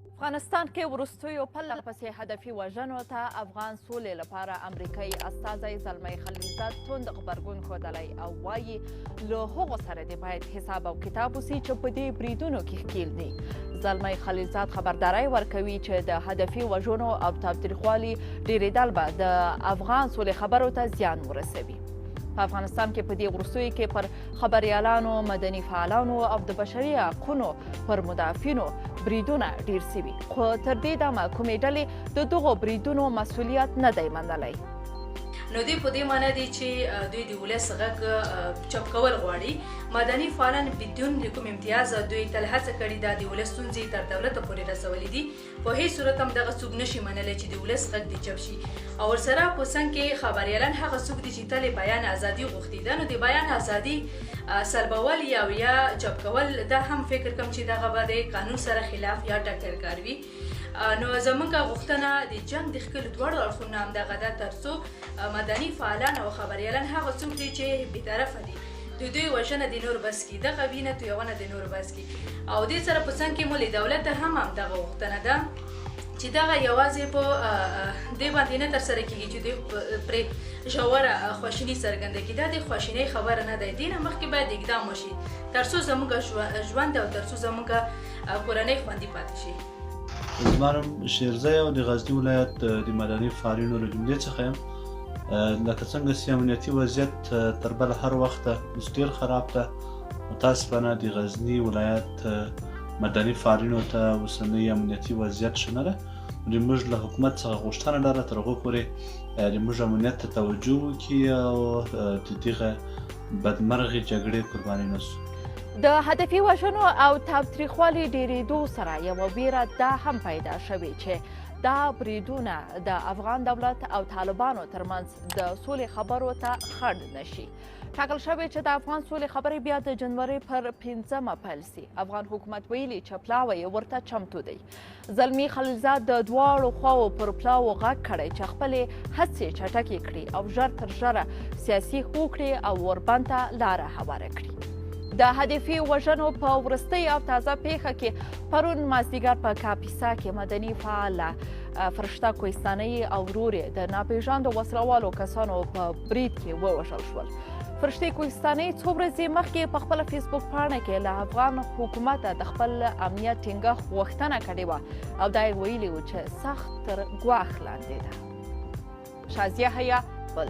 افغانستان کې وروستیو پرله پسې هدفي وژنو ته افغان سولې لپاره امریکایي استازی زلمی خلیلزاد توند غبرګون ښودلی او وایي له هغو سره دې باید حساب او کتاب وسي چې په دې بریدونو کې ښکیل دي. زلمی خلیلزاد خبرداری ورکوي چې د هدفي وژنو او تاوتریخوالي ډېرېدل به د افغان سولې خبرو ته زیان ورسوي. په افغانستان کې په دې وروستیو کې پر خبریالانو، مدني فعالانو او د بشري حقونو پر مدافعینو بریدونه ډیر سوي، خو تر دې دمه کومې ډلې د دغو بریدونو مسؤلیت نه دی منلی. نو دوی په دې معنی دی چې دوی د ولس غږ چپ کول غواړي. مدني فعالان بدون کوم امتیاز دوی تل هڅه کړې ده د ولس ستونزې تر دولته پورې رسولې دي. په هیڅ صورت هم دغه څوک نشي منلی چې د ولس غږ دې چپ شي. او ورسره په څنګ کې خبریالان هغه څوک دي چې تل بیان ازادي غوښتي ده. نو د بیان ازادي سلبول یا چپ کول دا هم فکر کوم چې دغه به د قانون سره خلاف یا ټکر کار وي. نو زموږ غوښتنه د جنګ د ښکلو دواړو اړخونو همدغه ده تر څو مدني فعالان او خبریالان هغه څوک دي چې بېطرفه دي د دوی وژنه د نور بس کي، دغه وینه تویونه د نور بس کي. او دې سره په څنګ کې مو له دولته هم همدغه غوښتنه ده چې دغه یوازې په دې باندې نه ترسره کېږي چې دوی پرې ژوره خواشیني څرګنده کړي. دا د خواشینۍ خبره نه ده. دې نه مخکې باید اقدام وشي تر څو زموږ ژوند او تر څو زموږ کورنۍ خوندي پاتې شي. زما نوم شیرزی او د غزني ولایت د مدني فعالینو له جملې څخه یم. لکه څنګه چې امنیتي وضعیت تر بله هر وخته اوس ډېر خراب ده. متاسفانه د غزني ولایت مدني فعالینو ته اوسنی امنیتي وضعیت ښه نه ده. موږ له حکومت څخه غوښتنه لرله تر هغو پورې موږ امنیت ته توجه وکړي او د دغه بدمرغې جګړې قرباني نه شو. د هدفي وژنو او تاوتریخوالي ډېرېدو سره یوه ویره دا هم پیدا شوې چې دا بریدونه د افغان دولت او طالبانو ترمنځ د سولې خبرو ته خنډ نشي. ټاکل شوې چې د افغان سولې خبرې بیا د جنوري پر 5مه پیل سي. افغان حکومت ویلي چې پلاوي ورته چمتو دی. زلمی خلیلزاد د دواړو خواو پر پلاو غږ کړی چې خپلې هڅې چټکې کړي او ژر تر ژره سیاسي وکړي او وربند ته لاره هواره کړي. د هدفي وژنو په وروستۍ او تازه پیښه کې پرون مازدیګر په کاپیسا کې مدني فعاله فرشته کوهستانۍ او ورور یې د ناپېژاندو وسلوالو کسانو په برید کې ووژل شول. فرشتې کوهستانۍ څو ورځې مخکې په خپله فیسبوک پاڼه کې له افغان حکومته د خپل امنیت ټینګښت غوښتنه کړې وه او دا یې ویلي و چې سخت تر ګواښ لاندې ده. شازیه حیا، بل